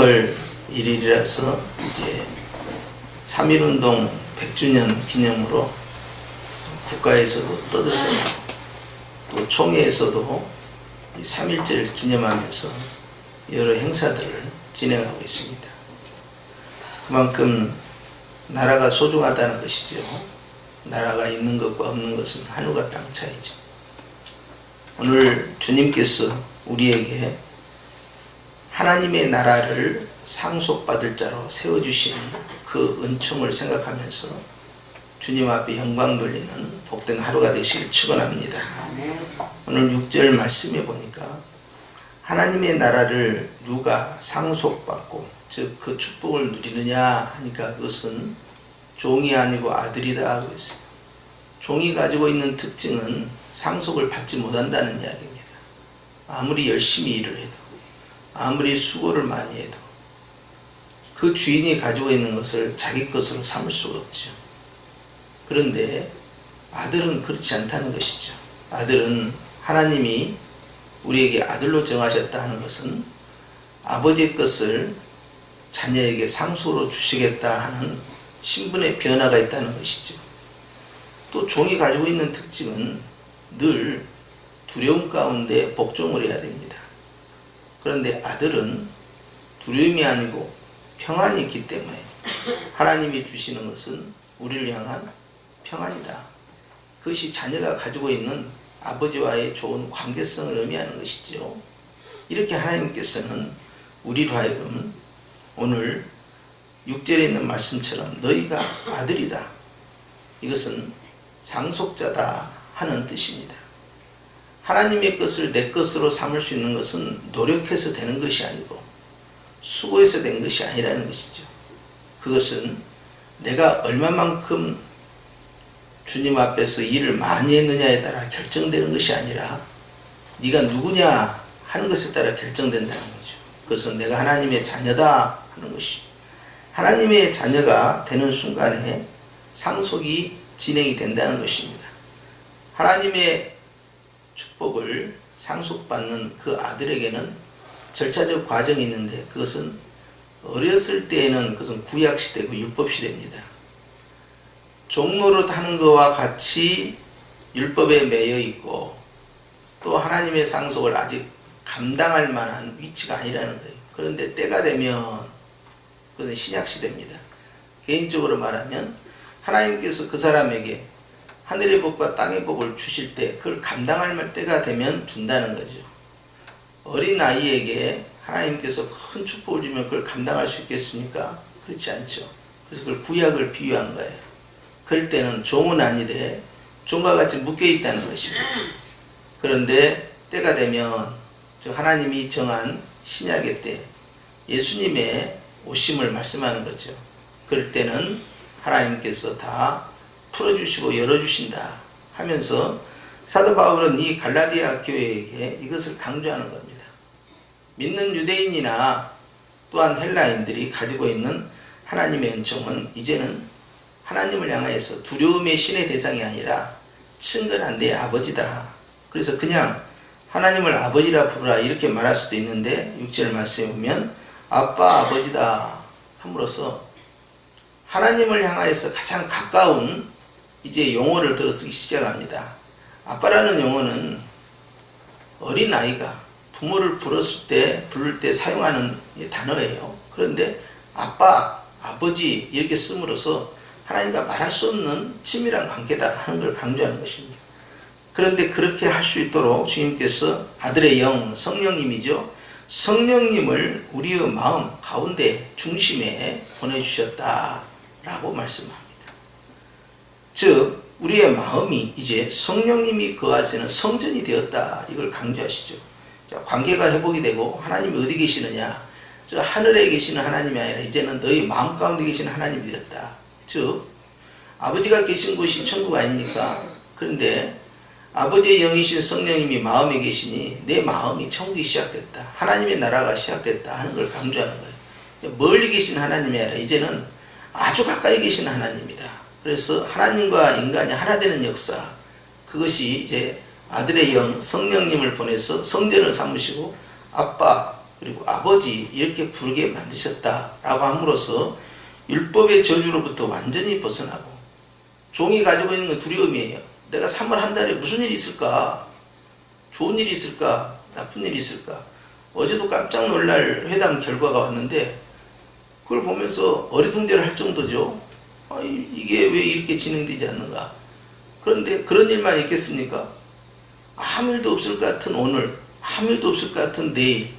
10월 1일이라서 이제 3.1운동 100주년 기념으로 국가에서도 떠들썩하고 또 총회에서도 3.1절 기념하면서 여러 행사들을 진행하고 있습니다. 그만큼 나라가 소중하다는 것이죠. 나라가 있는 것과 없는 것은 하늘과 땅 차이죠. 오늘 주님께서 우리에게 하나님의 나라를 상속받을 자로 세워주신 그 은총을 생각하면서 주님 앞에 영광 돌리는 복된 하루가 되시길 축원합니다. 오늘 6절 말씀해 보니까 하나님의 나라를 누가 상속받고 즉 그 축복을 누리느냐 하니까 그것은 종이 아니고 아들이다 하고 있어요. 종이 가지고 있는 특징은 상속을 받지 못한다는 이야기입니다. 아무리 열심히 일을 해도 아무리 수고를 많이 해도 그 주인이 가지고 있는 것을 자기 것으로 삼을 수가 없죠. 그런데 아들은 그렇지 않다는 것이죠. 아들은 하나님이 우리에게 아들로 정하셨다 하는 것은 아버지의 것을 자녀에게 상속으로 주시겠다 하는 신분의 변화가 있다는 것이죠. 또 종이 가지고 있는 특징은 늘 두려움 가운데 복종을 해야 됩니다. 그런데 아들은 두려움이 아니고 평안이 있기 때문에 하나님이 주시는 것은 우리를 향한 평안이다. 그것이 자녀가 가지고 있는 아버지와의 좋은 관계성을 의미하는 것이죠. 이렇게 하나님께서는 우리로 하여금 오늘 6절에 있는 말씀처럼 너희가 아들이다. 이것은 상속자다 하는 뜻입니다. 하나님의 것을 내 것으로 삼을 수 있는 것은 노력해서 되는 것이 아니고 수고해서 된 것이 아니라는 것이죠. 그것은 내가 얼마만큼 주님 앞에서 일을 많이 했느냐에 따라 결정되는 것이 아니라 네가 누구냐 하는 것에 따라 결정된다는 거죠. 그것은 내가 하나님의 자녀다 하는 것이 하나님의 자녀가 되는 순간에 상속이 진행이 된다는 것입니다. 하나님의 축복을 상속받는 그 아들에게는 절차적 과정이 있는데 그것은 어렸을 때에는 그것은 구약시대고 율법시대입니다. 종노릇 하는 것과 같이 율법에 매여 있고 또 하나님의 상속을 아직 감당할 만한 위치가 아니라는 거예요. 그런데 때가 되면 그것은 신약시대입니다. 개인적으로 말하면 하나님께서 그 사람에게 하늘의 복과 땅의 복을 주실 때 그걸 감당할 때가 되면 준다는 거죠. 어린 아이에게 하나님께서 큰 축복을 주면 그걸 감당할 수 있겠습니까? 그렇지 않죠. 그래서 그걸 구약을 비유한 거예요. 그럴 때는 종은 아니되 종과 같이 묶여 있다는 것입니다. 그런데 때가 되면 즉 하나님이 정한 신약의 때 예수님의 오심을 말씀하는 거죠. 그럴 때는 하나님께서 다 풀어주시고 열어주신다 하면서 사도 바울은 이 갈라디아 교회에게 이것을 강조하는 겁니다. 믿는 유대인이나 또한 헬라인들이 가지고 있는 하나님의 은총은 이제는 하나님을 향하여서 두려움의 신의 대상이 아니라 친근한 내 아버지다. 그래서 그냥 하나님을 아버지라 부르라 이렇게 말할 수도 있는데 6절 말씀에 보면 아빠 아버지다 함으로써 하나님을 향하여서 가장 가까운 이제 용어를 들어 쓰기 시작합니다. 아빠라는 용어는 어린아이가 부모를 부를 때 사용하는 단어예요. 그런데 아빠, 아버지 이렇게 씀으로써 하나님과 말할 수 없는 친밀한 관계다 하는 걸 강조하는 것입니다. 그런데 그렇게 할 수 있도록 주님께서 아들의 영, 성령님이죠. 성령님을 우리의 마음 가운데 중심에 보내주셨다라고 말씀합니다. 즉 우리의 마음이 이제 성령님이 거하시는 성전이 되었다 이걸 강조하시죠. 자, 관계가 회복이 되고 하나님이 어디 계시느냐 저 하늘에 계시는 하나님이 아니라 이제는 너희 마음 가운데 계시는 하나님이 되었다. 즉 아버지가 계신 곳이 천국 아닙니까? 그런데 아버지의 영이신 성령님이 마음에 계시니 내 마음이 천국이 시작됐다. 하나님의 나라가 시작됐다 하는 걸 강조하는 거예요. 멀리 계신 하나님이 아니라 이제는 아주 가까이 계신 하나님이다. 그래서 하나님과 인간이 하나 되는 역사 그것이 이제 아들의 영 성령님을 보내서 성전을 삼으시고 아빠 그리고 아버지 이렇게 부르게 만드셨다라고 함으로써 율법의 저주로부터 완전히 벗어나고, 종이 가지고 있는 건 두려움이에요. 내가 3월 한 달에 무슨 일이 있을까? 좋은 일이 있을까? 나쁜 일이 있을까? 어제도 깜짝 놀랄 회담 결과가 왔는데 그걸 보면서 어리둥절 할 정도죠. 이게 왜 이렇게 진행되지 않는가? 그런데 그런 일만 있겠습니까? 아무 일도 없을 것 같은 오늘, 아무 일도 없을 것 같은 내일.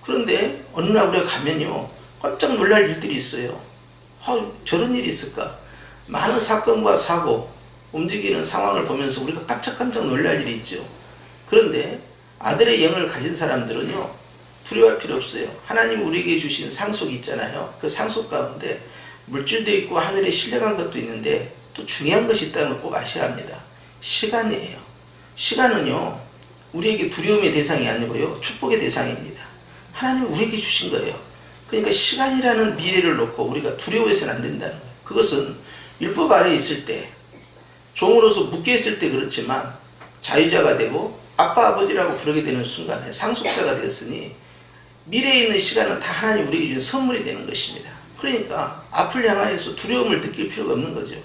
그런데 어느 날 우리가 가면요, 깜짝 놀랄 일들이 있어요. 저런 일이 있을까? 많은 사건과 사고, 움직이는 상황을 보면서 우리가 깜짝 놀랄 일이 있죠. 그런데 아들의 영을 가진 사람들은요, 두려워할 필요 없어요. 하나님이 우리에게 주신 상속이 있잖아요. 그 상속 가운데 물질도 있고 하늘에 신령한 것도 있는데 또 중요한 것이 있다는 걸 꼭 아셔야 합니다. 시간이에요. 시간은요, 우리에게 두려움의 대상이 아니고요, 축복의 대상입니다. 하나님이 우리에게 주신 거예요. 그러니까 시간이라는 미래를 놓고 우리가 두려워해서는 안 된다는 거예요. 그것은 율법 아래에 있을 때, 종으로서 묶여 있을 때 그렇지만 자유자가 되고 아빠 아버지라고 부르게 되는 순간에 상속자가 되었으니 미래에 있는 시간은 다 하나님 우리에게 준 선물이 되는 것입니다. 그러니까 앞을 향하여서 두려움을 느낄 필요가 없는 거죠.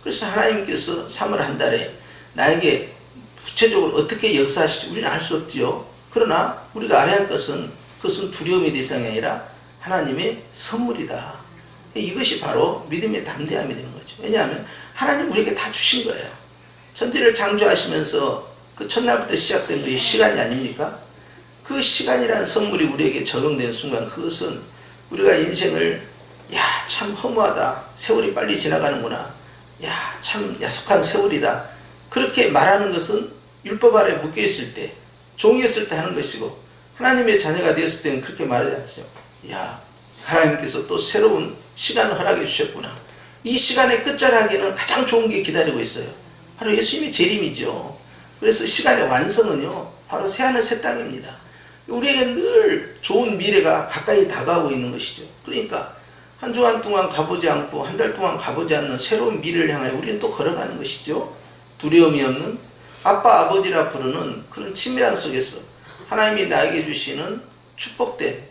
그래서 하나님께서 3월 한 달에 나에게 구체적으로 어떻게 역사하실지 우리는 알 수 없지요. 그러나 우리가 알아야 할 것은, 그것은 두려움의 대상이 아니라 하나님의 선물이다. 이것이 바로 믿음의 담대함이 되는 거죠. 왜냐하면 하나님 우리에게 다 주신 거예요. 천지를 창조하시면서 그 첫날부터 시작된 것이 시간이 아닙니까? 그 시간이라는 선물이 우리에게 적용되는 순간, 그것은 우리가 인생을 참 허무하다, 세월이 빨리 지나가는구나, 참 야속한 세월이다, 그렇게 말하는 것은 율법 아래 묶여있을 때, 종이었을 때 하는 것이고, 하나님의 자녀가 되었을 때는 그렇게 말하지 않죠. 하나님께서 또 새로운 시간을 허락해 주셨구나. 이 시간의 끝자락에는 가장 좋은 게 기다리고 있어요. 바로 예수님의 재림이죠. 그래서 시간의 완성은요, 바로 새하늘 새 땅입니다. 우리에게 늘 좋은 미래가 가까이 다가오고 있는 것이죠. 그러니까 한 주간 동안 가보지 않고 한 달 동안 가보지 않는 새로운 미래를 향하여 우리는 또 걸어가는 것이죠. 두려움이 없는 아빠 아버지라 부르는 그런 친밀함 속에서 하나님이 나에게 주시는 축복된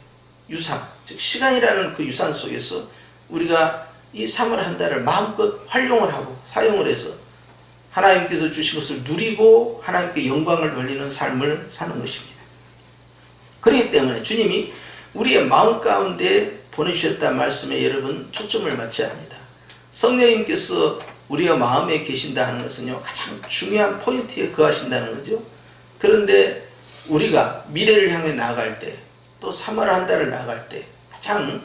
유산, 즉 시간이라는 그 유산 속에서 우리가 이 3월 한 달을 마음껏 활용을 하고 사용을 해서 하나님께서 주신 것을 누리고 하나님께 영광을 돌리는 삶을 사는 것입니다. 그렇기 때문에 주님이 우리의 마음 가운데 보내주셨다는 말씀에 여러분 초점을 맞춰야 합니다. 성령님께서 우리의 마음에 계신다 하는 것은요, 가장 중요한 포인트에 거하신다는 거죠. 그런데 우리가 미래를 향해 나아갈 때, 또 3월 한 달을 나아갈 때 가장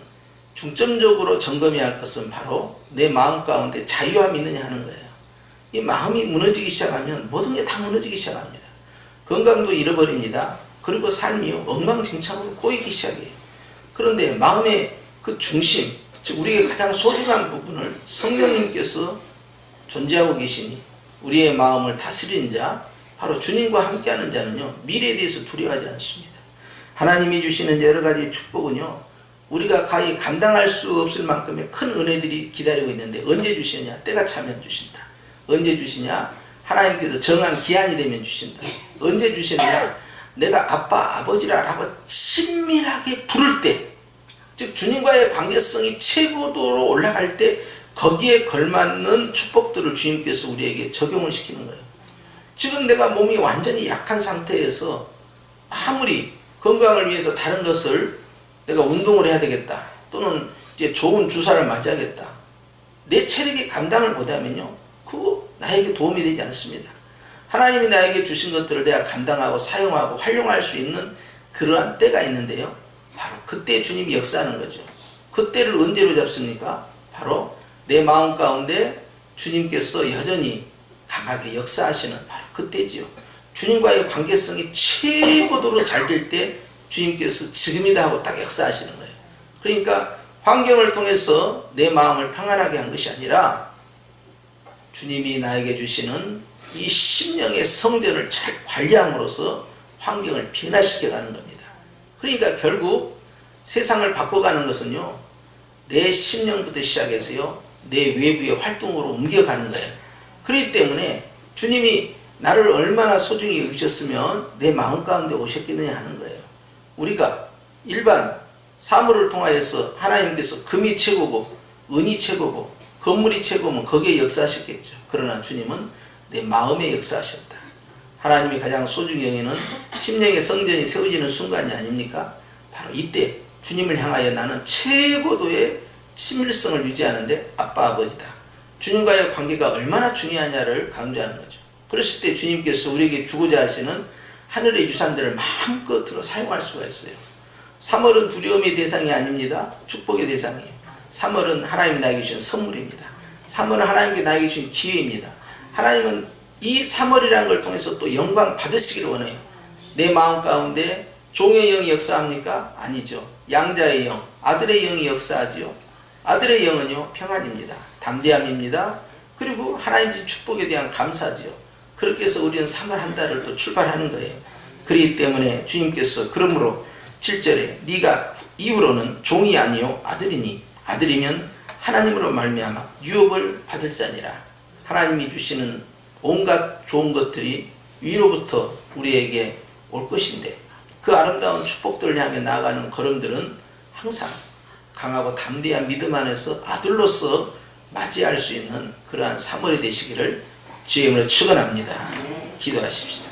중점적으로 점검해야 할 것은 바로 내 마음 가운데 자유함이 있느냐 하는 거예요. 이 마음이 무너지기 시작하면 모든 게 다 무너지기 시작합니다. 건강도 잃어버립니다. 그리고 삶이 엉망진창으로 꼬이기 시작해요. 그런데 마음의 그 중심, 즉 우리에게 가장 소중한 부분을 성령님께서 존재하고 계시니 우리의 마음을 다스리는 자, 바로 주님과 함께하는 자는요, 미래에 대해서 두려워하지 않습니다. 하나님이 주시는 여러 가지 축복은요, 우리가 가히 감당할 수 없을 만큼의 큰 은혜들이 기다리고 있는데 언제 주시느냐? 때가 차면 주신다. 언제 주시냐? 하나님께서 정한 기한이 되면 주신다. 언제 주시느냐? 내가 아빠 아버지라고 친밀하게 부를 때, 즉 주님과의 관계성이 최고도로 올라갈 때 거기에 걸맞는 축복들을 주님께서 우리에게 적용을 시키는 거예요. 지금 내가 몸이 완전히 약한 상태에서 아무리 건강을 위해서 다른 것을 내가 운동을 해야 되겠다, 또는 이제 좋은 주사를 맞아야겠다, 내 체력이 감당을 못하면요, 그거 나에게 도움이 되지 않습니다. 하나님이 나에게 주신 것들을 내가 감당하고 사용하고 활용할 수 있는 그러한 때가 있는데요, 바로 그때 주님이 역사하는 거죠. 그때를 언제로 잡습니까? 바로 내 마음 가운데 주님께서 여전히 강하게 역사하시는 바로 그때지요. 주님과의 관계성이 최고도로 잘 될 때 주님께서 지금이다 하고 딱 역사하시는 거예요. 그러니까 환경을 통해서 내 마음을 평안하게 한 것이 아니라 주님이 나에게 주시는 이 심령의 성전을 잘 관리함으로써 환경을 변화시켜가는 겁니다. 그러니까 결국 세상을 바꿔가는 것은요, 내 심령부터 시작해서요, 내 외부의 활동으로 옮겨가는 거예요. 그렇기 때문에 주님이 나를 얼마나 소중히 여기셨으면 내 마음 가운데 오셨겠느냐 하는 거예요. 우리가 일반 사물을 통하여서 하나님께서 금이 최고고 은이 최고고 건물이 최고면 거기에 역사하셨겠죠. 그러나 주님은 내 마음에 역사하셨다. 하나님이 가장 소중히 여기는 심령의 성전이 세워지는 순간이 아닙니까? 바로 이때 주님을 향하여 나는 최고도의 친밀성을 유지하는데 아빠 아버지다. 주님과의 관계가 얼마나 중요하냐를 강조하는 거죠. 그랬을 때 주님께서 우리에게 주고자 하시는 하늘의 유산들을 마음껏으로 사용할 수가 있어요. 3월은 두려움의 대상이 아닙니다. 축복의 대상이에요. 3월은 하나님이 나에게 주신 선물입니다. 3월은 하나님께 나에게 주신 기회입니다. 하나님은 이 3월이라는 걸 통해서 또 영광 받으시기를 원해요. 내 마음 가운데 종의 영이 역사합니까? 아니죠. 양자의 영, 아들의 영이 역사하지요. 아들의 영은요, 평안입니다. 담대함입니다. 그리고 하나님 주 축복에 대한 감사지요. 그렇게 해서 우리는 3월 한 달을 또 출발하는 거예요. 그렇기 때문에 주님께서 그러므로 7절에 네가 이후로는 종이 아니요 아들이니 아들이면 하나님으로 말미암아 유업을 받을 자니라. 하나님이 주시는 온갖 좋은 것들이 위로부터 우리에게 올 것인데 그 아름다운 축복들을 향해 나아가는 걸음들은 항상 강하고 담대한 믿음 안에서 아들로서 맞이할 수 있는 그러한 3월이 되시기를 주의 이름으로 축원합니다. 기도하십시다.